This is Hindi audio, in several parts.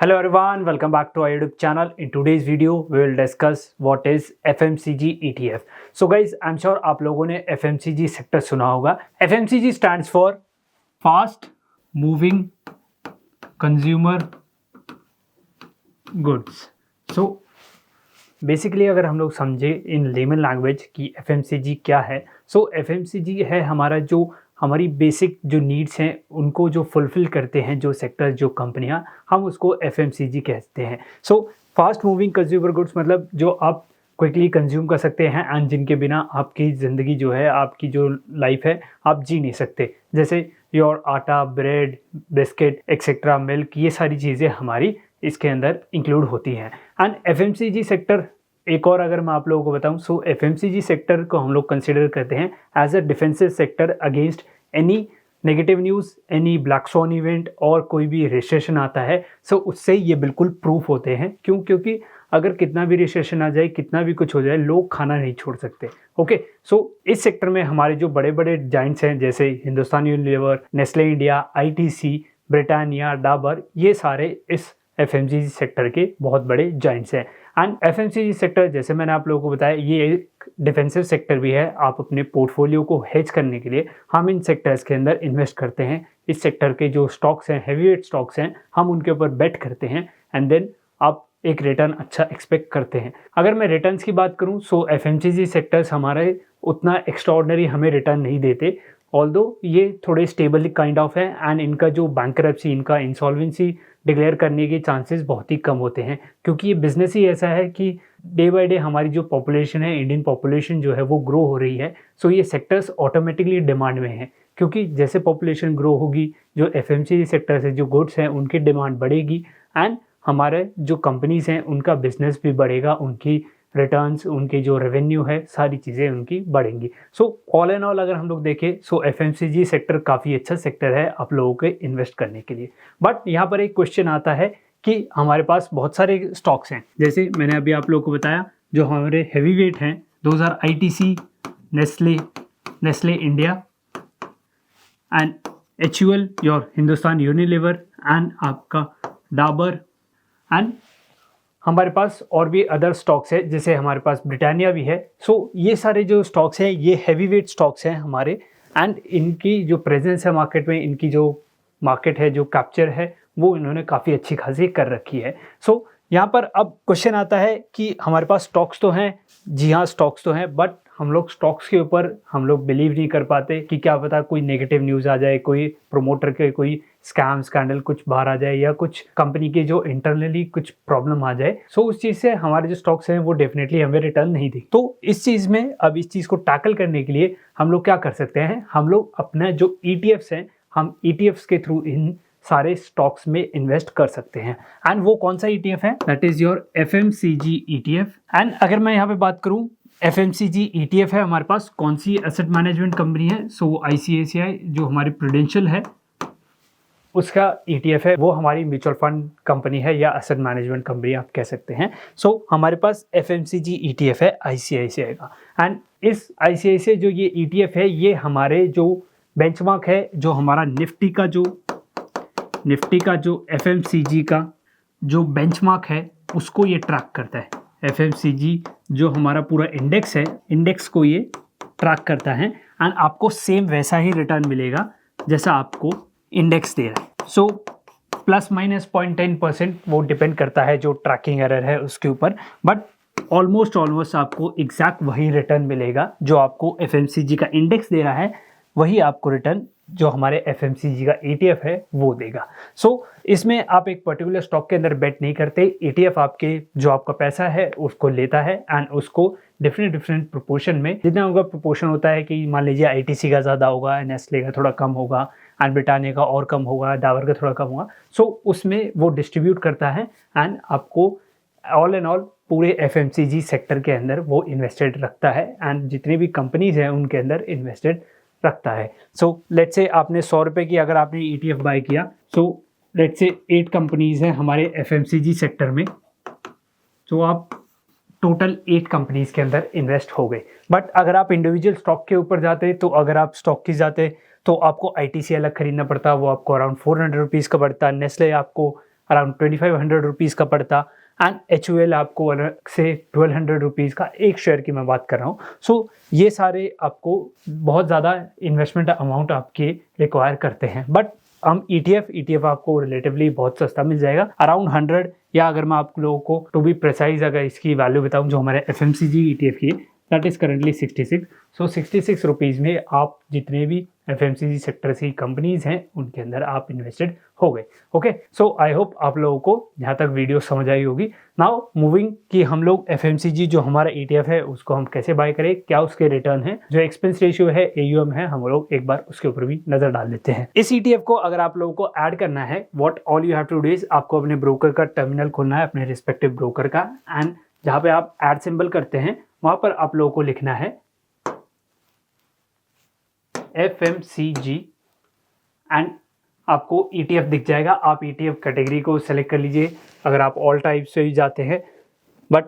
Hello everyone, welcome back to our YouTube channel. In today's video, we will discuss what is FMCG ETF. So guys, I'm sure आप लोगों ने FMCG सेक्टर सुना होगा. FMCG stands for Fast Moving Consumer Goods. So basically अगर हम लोग समझे इन लेमन लैंग्वेज कि FMCG क्या है, सो FMCG है हमारा जो हमारी बेसिक जो नीड्स हैं उनको जो फुलफ़िल करते हैं जो सेक्टर जो कंपनियां, हम उसको FMCG कहते हैं. So fast moving consumer goods मतलब जो आप क्विकली कंज्यूम कर सकते हैं एंड जिनके बिना आपकी ज़िंदगी जो है, आपकी जो लाइफ है, आप जी नहीं सकते. जैसे योर आटा, ब्रेड, बिस्किट एक्सेट्रा, मिल्क, ये सारी चीज़ें हमारी इसके अंदर इंक्लूड होती हैं. एंड FMCG सेक्टर एक और अगर मैं आप लोगों को बताऊं, सो FMCG सेक्टर को हम लोग कंसिडर करते हैं as a defensive sector against any negative news, any black swan event और कोई भी रिसेशन आता है. सो उससे ये बिल्कुल प्रूफ होते हैं. क्योंकि अगर कितना भी रिसेशन आ जाए, कितना भी कुछ हो जाए, लोग खाना नहीं छोड़ सकते. ओके, सो इस सेक्टर में हमारे जो बड़े बड़े जाइंट्स हैं जैसे Hindustan Unilever, Nestle India, ITC, Britannia, Dabur, ये सारे इस FMCG सेक्टर के बहुत बड़े जाइंट्स हैं. एंड FMCG सेक्टर जैसे मैंने आप लोगों को बताया, ये एक डिफेंसिव सेक्टर भी है. आप अपने पोर्टफोलियो को हेज करने के लिए हम इन सेक्टर्स के अंदर इन्वेस्ट करते हैं. इस सेक्टर के जो स्टॉक्स हैं, हैवीवेट स्टॉक्स हैं, हम उनके ऊपर बेट करते हैं एंड देन आप एक रिटर्न अच्छा एक्सपेक्ट करते हैं. अगर मैं रिटर्न्स की बात करूं, सो FMCG सेक्टर्स हमारे उतना एक्स्ट्राऑर्डिनरी हमें रिटर्न नहीं देते. ऑल्दो ये थोड़े स्टेबल काइंड ऑफ है एंड इनका जो बैंकरप्सी, इनका इंसॉल्वेंसी डिक्लेयर करने के चांसेस बहुत ही कम होते हैं. क्योंकि ये बिज़नेस ही ऐसा है कि डे बाय डे हमारी जो पॉपुलेशन है, इंडियन पॉपुलेशन जो है वो ग्रो हो रही है. सो ये सेक्टर्स ऑटोमेटिकली डिमांड में हैं. क्योंकि जैसे पॉपुलेशन ग्रो होगी, जो FMCG सेक्टर से जो गुड्स हैं उनकी डिमांड बढ़ेगी एंड हमारे जो कंपनीज़ हैं उनका बिजनेस भी बढ़ेगा, उनकी रिटर्न्स, उनके जो रेवेन्यू है, सारी चीज़ें उनकी बढ़ेंगी. सो ऑल एंड ऑल अगर हम लोग देखें, सो FMCG सेक्टर काफ़ी अच्छा सेक्टर है आप लोगों के इन्वेस्ट करने के लिए. बट यहाँ पर एक क्वेश्चन आता है कि हमारे पास बहुत सारे स्टॉक्स हैं. जैसे मैंने अभी आप लोगों को बताया, जो हमारे हैवी वेट हैं, 2000 ITC, Nestle India and HUL, your Hindustan Unilever and आपका डाबर. एंड हमारे पास और भी अदर स्टॉक्स है, जैसे हमारे पास ब्रिटानिया भी है. सो ये सारे जो स्टॉक्स हैं ये हैवी वेट स्टॉक्स हैं हमारे एंड इनकी जो प्रेजेंस है मार्केट में, इनकी जो मार्केट है, जो कैप्चर है, वो इन्होंने काफ़ी अच्छी खासी कर रखी है. सो यहाँ पर अब क्वेश्चन आता है कि हमारे पास स्टॉक्स तो हैं, जी हाँ स्टॉक्स तो हैं, बट हम लोग स्टॉक्स के ऊपर हम लोग बिलीव नहीं कर पाते कि क्या पता कोई नेगेटिव न्यूज़ आ जाए, कोई प्रोमोटर के कोई स्कैम स्कैंडल कुछ बाहर आ जाए या कुछ कंपनी के जो इंटरनली कुछ प्रॉब्लम आ जाए. सो उस चीज़ से हमारे जो स्टॉक्स हैं वो डेफिनेटली हमें रिटर्न नहीं दें. तो इस चीज़ में अब इस चीज़ को टैकल करने के लिए हम लोग क्या कर सकते हैं, हम लोग अपना जो ETFs हैं, हम ETFs के थ्रू इन सारे स्टॉक्स में इन्वेस्ट कर सकते हैं. एंड वो कौन सा ETF है, that is your FMCG ETF. And अगर मैं यहाँ पे बात करूँ, FMCG ETF है हमारे पास कौन सी एसेट मैनेजमेंट कंपनी है, सो ICICI जो हमारी प्रूडेंशियल है उसका ETF है. वो हमारी म्यूचुअल फंड कंपनी है या एसेट मैनेजमेंट कंपनी आप कह सकते हैं. सो हमारे पास FMCG ETF है ICICI का. एंड इस ICICI जो ये ETF है, ये हमारे जो बेंचमार्क है, जो हमारा निफ्टी का जो FMCG का जो बेंचमार्क है उसको ये ट्रैक करता है. FMCG जो हमारा पूरा इंडेक्स है, इंडेक्स को ये ट्रैक करता है एंड आपको सेम वैसा ही रिटर्न मिलेगा जैसा आपको इंडेक्स दे रहा है. सो प्लस माइनस 0.10% वो डिपेंड करता है जो ट्रैकिंग एरर है उसके ऊपर, बट ऑलमोस्ट आपको एग्जैक्ट वही रिटर्न मिलेगा जो आपको FMCG का इंडेक्स दे रहा है, वही आपको रिटर्न जो हमारे FMCG का ETF है वो देगा. सो इसमें आप एक पर्टिकुलर स्टॉक के अंदर बेट नहीं करते. ETF आपके जो आपका पैसा है उसको लेता है एंड उसको डिफरेंट प्रोपोर्शन में, जितना होगा प्रोपोर्शन होता है कि मान लीजिए ITC का ज़्यादा होगा, नेस्ले का थोड़ा कम होगा एंड ब्रिटानिया का और कम होगा, डाबर का थोड़ा कम होगा. सो उसमें वो डिस्ट्रीब्यूट करता है एंड आपको ऑल एंड ऑल पूरे FMCG सेक्टर के अंदर वो इन्वेस्टेड रखता है एंड जितनी भी कंपनीज हैं उनके अंदर इन्वेस्टेड रखता है. सो लेट्स से आपने 100 रुपये की अगर आपने ETF बाय किया, सो लेट्स से 8 कंपनीज हैं हमारे FMCG सेक्टर में, तो आप टोटल 8 कंपनीज के अंदर इन्वेस्ट हो गए. बट अगर आप इंडिविजुअल स्टॉक के ऊपर जाते, तो अगर आप स्टॉक की जाते तो आपको ITC अलग खरीदना पड़ता, वो आपको अराउंड 400 रुपीज़ का पड़ता. नेस्ले आपको अराउंड 2500 रुपीज़ का पड़ता, एंड HUL आपको अलग से 1200 रुपीज़ का एक शेयर की मैं बात कर रहा हूँ। सो ये सारे आपको बहुत ज़्यादा इन्वेस्टमेंट अमाउंट आपके रिक्वायर करते हैं, बट हम ETF आपको रिलेटिवली बहुत सस्ता मिल जाएगा, अराउंड 100, या अगर मैं आप लोगों को टू बी प्रिसाइज अगर इसकी वैल्यू बताऊं जो हमारे FMCG ETF की that is currently 66। So 66 rupees में आप जितने भी FMCG सेक्टर की कंपनीज हैं उनके अंदर आप इन्वेस्टेड हो गए। ओके, सो आई होप आप लोगों को यहाँ तक वीडियो समझ आई होगी। नाउ मूविंग कि हम लोग FMCG जो हमारा ETF है उसको हम कैसे बाय करें, क्या उसके रिटर्न है, जो एक्सपेंस रेशियो है, AUM है, हम लोग एक बार उसके ऊपर भी नजर डाल लेते हैं। इस ETF को अगर आप लोगों को ऐड करना है, what all you have to do is आपको अपने ब्रोकर का टर्मिनल खोलना है, अपने रिस्पेक्टिव ब्रोकर का, एंड जहाँ पे आप ऐड सिंबल करते हैं वहां पर आप लोगों को लिखना है FMCG एंड आपको ETF दिख जाएगा। आप ETF कैटेगरी को सेलेक्ट कर लीजिए अगर आप ऑल टाइप से ही जाते हैं, बट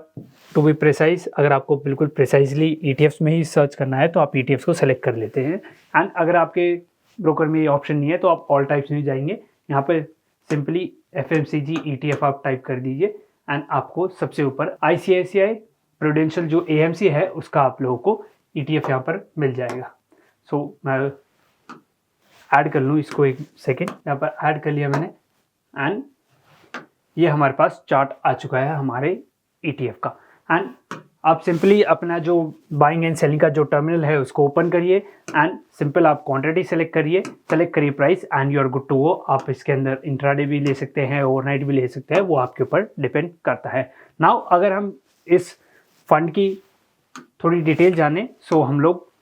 टू बी प्रिसाइज अगर आपको बिल्कुल प्रिसाइजली ETFs में ही सर्च करना है तो आप ETFs को सेलेक्ट कर लेते हैं। एंड अगर आपके ब्रोकर में ये ऑप्शन नहीं है तो आप ऑल टाइप्स में जाएंगे, यहाँ पर सिंपली FMCG ETF आप टाइप कर दीजिए एंड आपको सबसे ऊपर ICICI प्रूडेंशियल जो AMC है उसका आप लोगों को ETF यहाँ पर मिल जाएगा। सो मैं ऐड कर लूँ इसको, एक सेकेंड, यहाँ पर ऐड कर लिया मैंने, एंड ये हमारे पास चार्ट आ चुका है हमारे ETF का। एंड आप सिंपली अपना जो बाइंग एंड सेलिंग का जो टर्मिनल है उसको ओपन करिए एंड सिंपल आप क्वांटिटी सेलेक्ट करिए price and you are good to go. आप इसके अंदर इंट्राडे भी ले सकते हैं, ओवरनाइट भी ले सकते हैं, वो आपके ऊपर डिपेंड करता है। नाउ अगर हम इस फंड की थोड़ी डिटेल जाने, सो हम लोग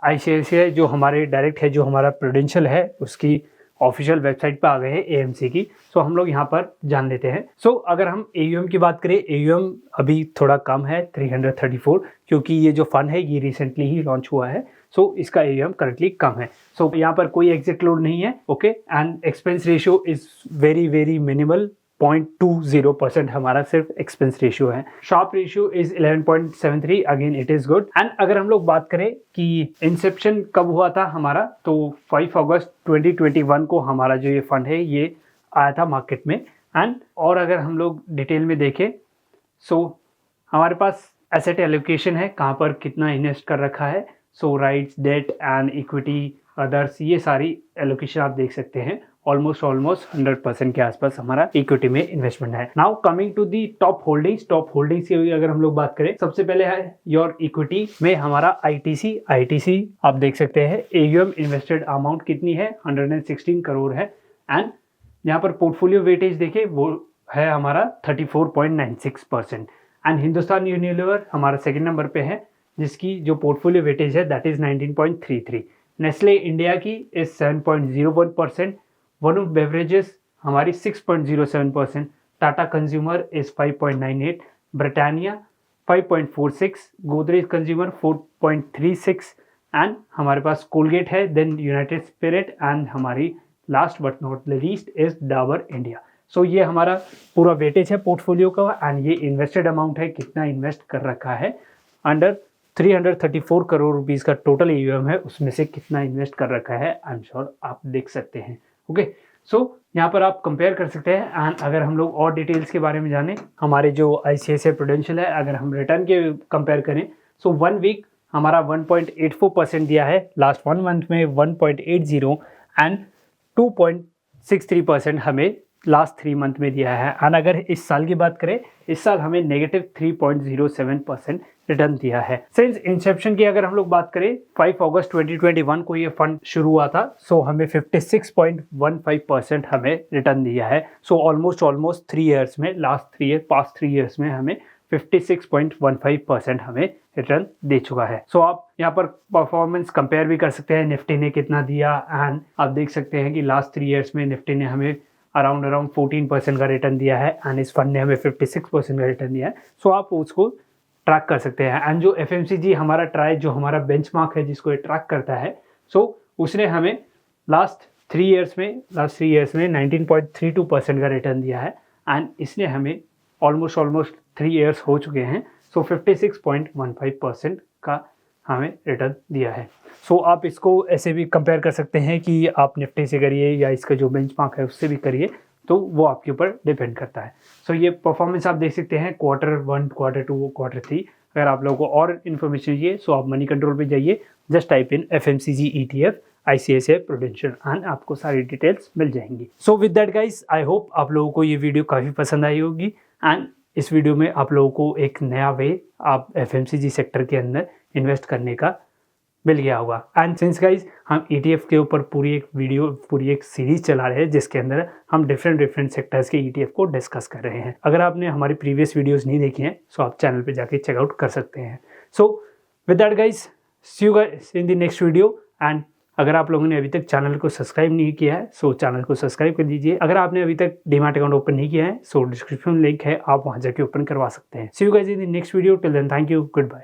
ICICI जो हमारे डायरेक्ट है, जो हमारा प्रूडेंशियल है, उसकी ऑफिशियल वेबसाइट पर आ गए हैं AMC की। सो हम लोग यहाँ पर जान लेते हैं। सो अगर हम AUM की बात करें, AUM अभी थोड़ा कम है 334, क्योंकि ये जो फंड है ये रिसेंटली ही लॉन्च हुआ है। सो इसका AUM करंटली कम है। सो यहाँ पर कोई एग्जिट लोड नहीं है। Okay, and expense ratio is very very minimal, 0.20% हमारा सिर्फ एक्सपेंस रेशियो है। Shop ratio is 11.73, again it is good. And अगर हम लोग बात करें कि इंसेप्शन कब हुआ था हमारा, तो 5 अगस्त 2021 को हमारा जो ये फंड है ये आया था मार्केट में। एंड और अगर हम लोग डिटेल में देखें, सो हमारे पास एसेट एलोकेशन है, कहाँ पर कितना इन्वेस्ट कर रखा है। So rights, debt and equity, others, ये सारी एलोकेशन आप देख सकते हैं। ऑलमोस्ट 100% के आसपास हमारा इक्विटी में इन्वेस्टमेंट है। Now coming to the top holdings की अगर हम लोग बात करें, सबसे पहले है योर इक्विटी में हमारा ITC आप देख सकते हैं। AUM इन्वेस्टेड अमाउंट कितनी है, 116 करोड़ है। एंड यहाँ पर पोर्टफोलियो वेटेज देखिए वो है हमारा 34.96%। एंड हिंदुस्तान यूनिलीवर हमारा सेकेंड नंबर पे है, जिसकी जो पोर्टफोलियो वेटेज है दैट इज 19.33। नेस्ले इंडिया की इज 7.01%। वरुण बेवरेजेस हमारी 6.07%। Tata consumer is 5.98, Britannia 5.46, Godrej consumer 4.36, and हमारे पास कोलगेट है, देन यूनाइटेड स्पिरिट, एंड हमारी last but not the least is Dabur India. So ये हमारा पूरा वेटेज है पोर्टफोलियो का, एंड ये इन्वेस्टेड अमाउंट है, कितना इन्वेस्ट कर रखा है। अंडर 334 करोड़ रुपीज़ का टोटल AUM है, उसमें से कितना इन्वेस्ट कर रखा है आई एम श्योर आप देख सकते हैं। ओके, सो यहाँ पर आप कंपेयर कर सकते हैं। एंड अगर हम लोग और डिटेल्स के बारे में जाने, हमारे जो ICICI प्रूडेंशियल है, अगर हम रिटर्न के कंपेयर करें, सो 1 वीक हमारा 1.84% दिया है, लास्ट 1 मंथ में 1.80 एंड 2.63% हमें लास्ट 3 मंथ में दिया है। एंड अगर इस साल की बात करें, इस साल हमें -3.07% रिटर्न दिया है। सिंस इंसेप्शन की अगर हम लोग बात करें, 5 अगस्त 2021 को ये फंड शुरू हुआ था, सो हमें 56.15% हमें रिटर्न दिया है। सो ऑलमोस्ट 3 ईयर्स में, पास्ट 3 ईयर्स में हमें 56.15% हमें रिटर्न दे चुका है। सो आप यहाँ पर परफॉर्मेंस कंपेयर भी कर सकते हैं, निफ्टी ने कितना दिया। एंड आप देख सकते हैं कि लास्ट 3 ईयर्स में निफ्टी ने हमें अराउंड 14% का रिटर्न दिया है, एंड इस फंड ने हमें 56% का रिटर्न दिया है। सो आप उसको ट्रैक कर सकते हैं। एंड जो FMCG हमारा जो हमारा बेंचमार्क है जिसको ये ट्रैक करता है, सो उसने हमें लास्ट 3 ईयर्स में 19.32% का रिटर्न दिया है। एंड इसने हमें ऑलमोस्ट 3 ईयर्स हो चुके हैं, सो 56.15% का हमें रिटर्न दिया है। सो आप इसको ऐसे भी कंपेयर कर सकते हैं कि आप निफ्टी से करिए या इसका जो बेंचमार्क है उससे भी करिए, तो वो आपके ऊपर डिपेंड करता है। सो ये परफॉर्मेंस आप देख सकते हैं Q1, Q2, Q3। अगर आप लोगों को और इन्फॉर्मेशन चाहिए सो आप मनी कंट्रोल पे जाइए, just type in FMCG ETF ICICI Prudential and आपको सारी डिटेल्स मिल जाएंगी। सो with that guys, I hope आप लोगों को ये वीडियो काफ़ी पसंद आई होगी एंड इस वीडियो में आप लोगों को एक नया वे आप FMCG सेक्टर के अंदर इन्वेस्ट करने का मिल गया होगा। एंड सिंस गाइज हम ETF के ऊपर पूरी एक सीरीज चला रहे हैं जिसके अंदर हम डिफरेंट सेक्टर्स के ETF को डिस्कस कर रहे हैं। अगर आपने हमारी प्रीवियस वीडियोस नहीं देखी हैं सो आप चैनल पे जाके चेकआउट कर सकते हैं। So with that guys, see you guys in the next video. And अगर आप लोगों ने अभी तक चैनल को सब्सक्राइब नहीं किया है सो चैनल को सब्सक्राइब कर दीजिए। अगर आपने अभी तक डीमैट अकाउंट ओपन नहीं किया है सो डिस्क्रिप्शन लिंक है, आप वहां जाके ओपन करवा सकते हैं। See you guys in the next video. Till then thank you, good bye.